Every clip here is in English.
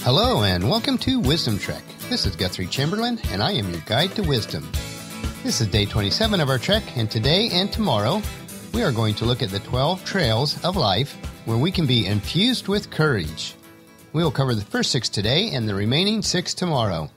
Hello and welcome to Wisdom Trek. This is Guthrie Chamberlain and I am your guide to wisdom. This is day 27 of our trek, and today and tomorrow we are going to look at the 12 trails of life where we can be infused with courage. We will cover the first 6 today and the remaining 6 tomorrow.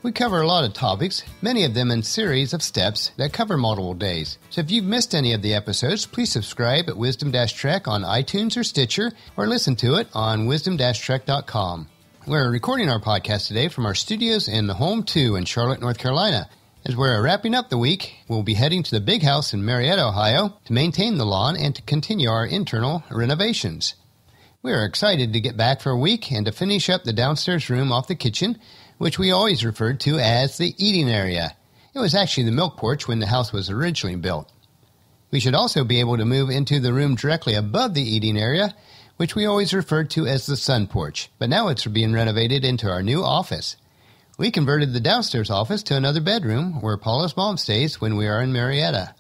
We cover a lot of topics, many of them in series of steps that cover multiple days. So if you've missed any of the episodes, please subscribe at Wisdom-Trek on iTunes or Stitcher, or listen to it on wisdom-trek.com. We're recording our podcast today from our studios in the Home 2 in Charlotte, North Carolina. As we're wrapping up the week, we'll be heading to the big house in Marietta, Ohio to maintain the lawn and to continue our internal renovations. We are excited to get back for a week and to finish up the downstairs room off the kitchen, which we always referred to as the eating area. It was actually the milk porch when the house was originally built. We should also be able to move into the room directly above the eating area, which we always referred to as the sun porch, but now it's being renovated into our new office. We converted the downstairs office to another bedroom where Paula's mom stays when we are in Marietta.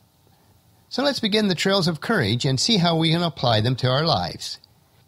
So let's begin the trails of courage and see how we can apply them to our lives.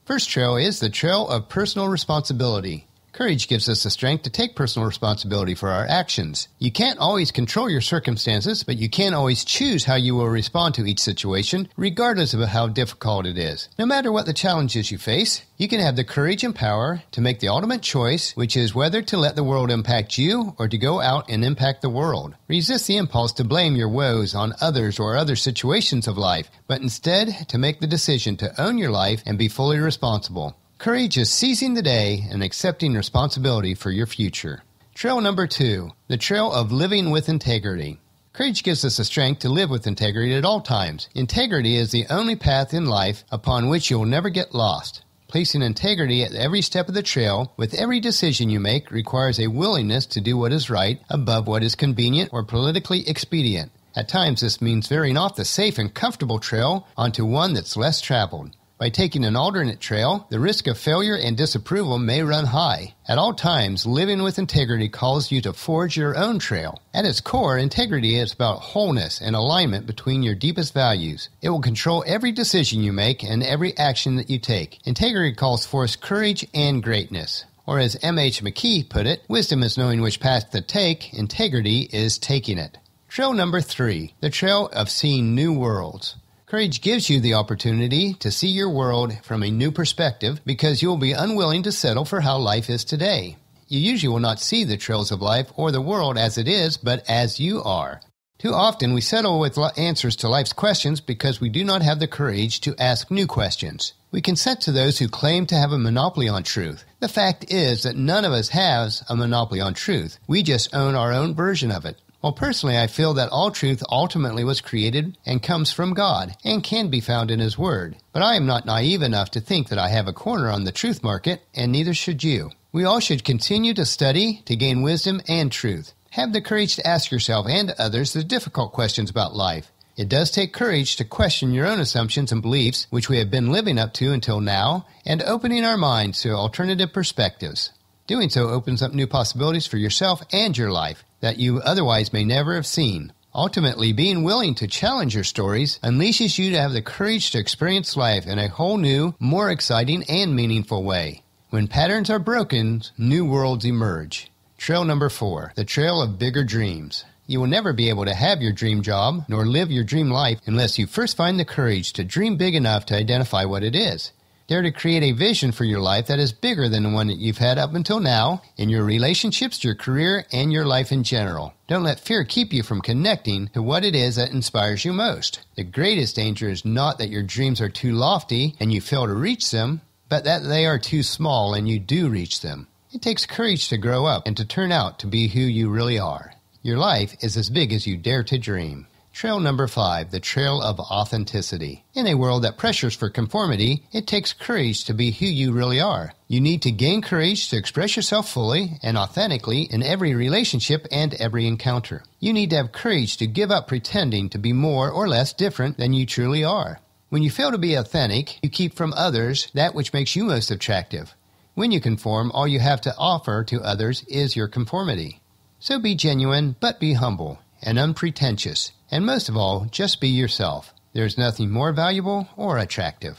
First trail is the trail of personal responsibility. Courage gives us the strength to take personal responsibility for our actions. You can't always control your circumstances, but you can always choose how you will respond to each situation, regardless of how difficult it is. No matter what the challenges you face, you can have the courage and power to make the ultimate choice, which is whether to let the world impact you or to go out and impact the world. Resist the impulse to blame your woes on others or other situations of life, but instead to make the decision to own your life and be fully responsible. Courage is seizing the day and accepting responsibility for your future. Trail number 2, the trail of living with integrity. Courage gives us the strength to live with integrity at all times. Integrity is the only path in life upon which you will never get lost. Placing integrity at every step of the trail, with every decision you make, requires a willingness to do what is right above what is convenient or politically expedient. At times this means veering off the safe and comfortable trail onto one that's less traveled. By taking an alternate trail, the risk of failure and disapproval may run high. At all times, living with integrity calls you to forge your own trail. At its core, integrity is about wholeness and alignment between your deepest values. It will control every decision you make and every action that you take. Integrity calls forth courage and greatness. Or as M.H. McKee put it, wisdom is knowing which path to take, integrity is taking it. Trail number 3, the trail of seeing new worlds. Courage gives you the opportunity to see your world from a new perspective because you will be unwilling to settle for how life is today. You usually will not see the trails of life or the world as it is, but as you are. Too often we settle with answers to life's questions because we do not have the courage to ask new questions. We consent to those who claim to have a monopoly on truth. The fact is that none of us has a monopoly on truth. We just own our own version of it. Well, personally, I feel that all truth ultimately was created and comes from God and can be found in His Word. But I am not naive enough to think that I have a corner on the truth market, and neither should you. We all should continue to study to gain wisdom and truth. Have the courage to ask yourself and others the difficult questions about life. It does take courage to question your own assumptions and beliefs, which we have been living up to until now, and opening our minds to alternative perspectives. Doing so opens up new possibilities for yourself and your life that you otherwise may never have seen. Ultimately, being willing to challenge your stories unleashes you to have the courage to experience life in a whole new, more exciting and meaningful way. When patterns are broken, new worlds emerge. Trail number 4, the trail of bigger dreams. You will never be able to have your dream job nor live your dream life unless you first find the courage to dream big enough to identify what it is. Dare to create a vision for your life that is bigger than the one that you've had up until now in your relationships, your career, and your life in general. Don't let fear keep you from connecting to what it is that inspires you most. The greatest danger is not that your dreams are too lofty and you fail to reach them, but that they are too small and you do reach them. It takes courage to grow up and to turn out to be who you really are. Your life is as big as you dare to dream. Trail number 5, the trail of authenticity. In a world that pressures for conformity, it takes courage to be who you really are. You need to gain courage to express yourself fully and authentically in every relationship and every encounter. You need to have courage to give up pretending to be more or less different than you truly are. When you fail to be authentic, you keep from others that which makes you most attractive. When you conform, all you have to offer to others is your conformity. So be genuine, but be humble and unpretentious. And most of all, just be yourself. There's nothing more valuable or attractive.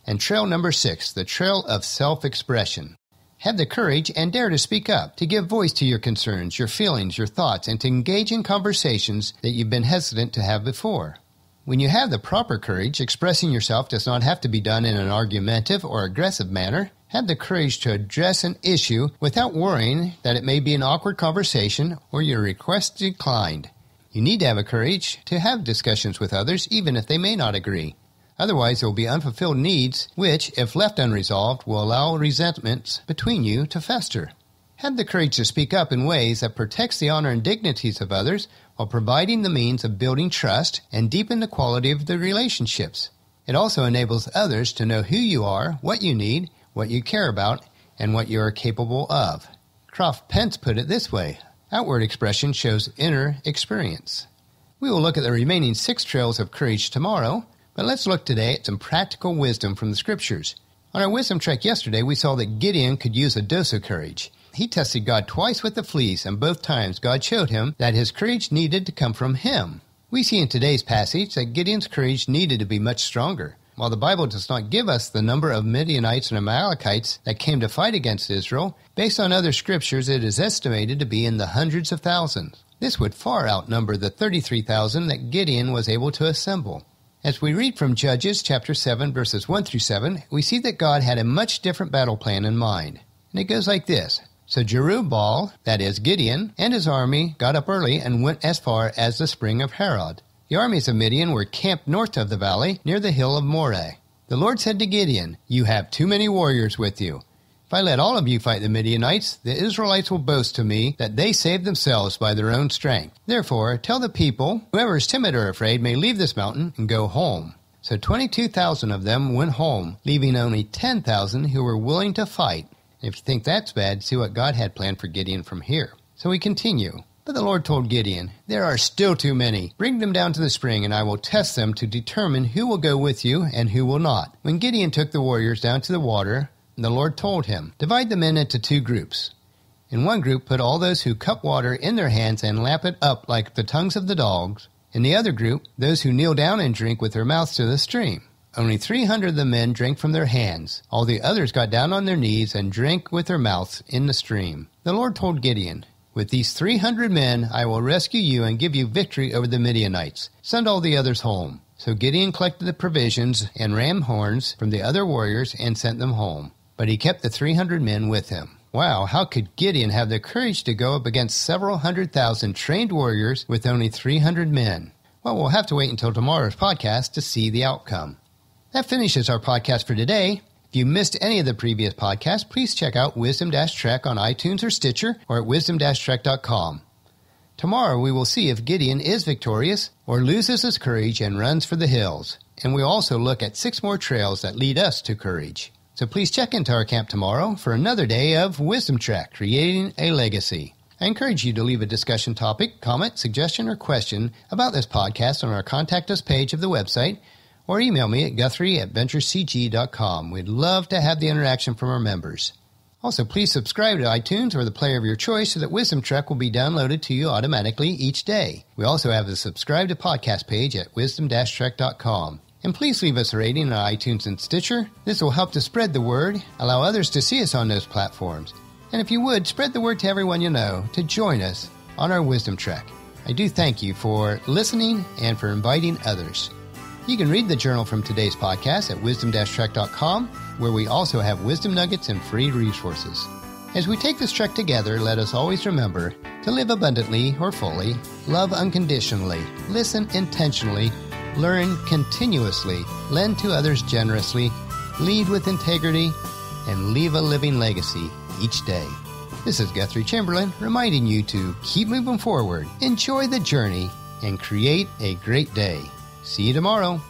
And trail number 6, the trail of self-expression. Have the courage and dare to speak up, to give voice to your concerns, your feelings, your thoughts, and to engage in conversations that you've been hesitant to have before. When you have the proper courage, expressing yourself does not have to be done in an argumentative or aggressive manner. Have the courage to address an issue without worrying that it may be an awkward conversation or your request declined. You need to have a courage to have discussions with others, even if they may not agree. Otherwise, there will be unfulfilled needs, which, if left unresolved, will allow resentments between you to fester. Have the courage to speak up in ways that protects the honor and dignities of others while providing the means of building trust and deepen the quality of the relationships. It also enables others to know who you are, what you need, what you care about, and what you are capable of. Croft Pence put it this way: outward expression shows inner experience. We will look at the remaining 6 trails of courage tomorrow, but let's look today at some practical wisdom from the Scriptures. On our wisdom trek yesterday, we saw that Gideon could use a dose of courage. He tested God twice with the fleece, and both times God showed him that his courage needed to come from him. We see in today's passage that Gideon's courage needed to be much stronger. While the Bible does not give us the number of Midianites and Amalekites that came to fight against Israel, based on other scriptures it is estimated to be in the hundreds of thousands. This would far outnumber the 33,000 that Gideon was able to assemble. As we read from Judges chapter 7, verses 1 through 7, we see that God had a much different battle plan in mind. And it goes like this. So Jerubbaal, that is Gideon, and his army got up early and went as far as the spring of Harod. The armies of Midian were camped north of the valley, near the hill of Moreh. The Lord said to Gideon, "You have too many warriors with you. If I let all of you fight the Midianites, the Israelites will boast to me that they saved themselves by their own strength. Therefore, tell the people, whoever is timid or afraid may leave this mountain and go home." So 22,000 of them went home, leaving only 10,000 who were willing to fight. And if you think that's bad, see what God had planned for Gideon from here. So we continue. But the Lord told Gideon, "There are still too many. Bring them down to the spring, and I will test them to determine who will go with you and who will not." When Gideon took the warriors down to the water, the Lord told him, "Divide the men into 2 groups. In one group, put all those who cup water in their hands and lap it up like the tongues of the dogs. In the other group, those who kneel down and drink with their mouths to the stream." Only 300 of the men drank from their hands. All the others got down on their knees and drank with their mouths in the stream. The Lord told Gideon, "With these 300 men, I will rescue you and give you victory over the Midianites. Send all the others home." So Gideon collected the provisions and ram horns from the other warriors and sent them home. But he kept the 300 men with him. Wow, how could Gideon have the courage to go up against several 100,000 trained warriors with only 300 men? Well, we'll have to wait until tomorrow's podcast to see the outcome. That finishes our podcast for today. If you missed any of the previous podcasts, please check out Wisdom-Trek on iTunes or Stitcher or at wisdom-trek.com. Tomorrow we will see if Gideon is victorious or loses his courage and runs for the hills. And we'll also look at 6 more trails that lead us to courage. So please check into our camp tomorrow for another day of Wisdom Trek, Creating a Legacy. I encourage you to leave a discussion topic, comment, suggestion, or question about this podcast on our Contact Us page of the website, or email me at guthrie@venturecg.com. We'd love to have the interaction from our members. Also, please subscribe to iTunes or the player of your choice so that Wisdom Trek will be downloaded to you automatically each day. We also have the subscribe to podcast page at wisdom-trek.com. And please leave us a rating on iTunes and Stitcher. This will help to spread the word, allow others to see us on those platforms. And if you would, spread the word to everyone you know to join us on our Wisdom Trek. I do thank you for listening and for inviting others. You can read the journal from today's podcast at wisdom-trek.com, where we also have wisdom nuggets and free resources. As we take this trek together, let us always remember to live abundantly or fully, love unconditionally, listen intentionally, learn continuously, lend to others generously, lead with integrity, and leave a living legacy each day. This is Guthrie Chamberlain reminding you to keep moving forward, enjoy the journey, and create a great day. See you tomorrow.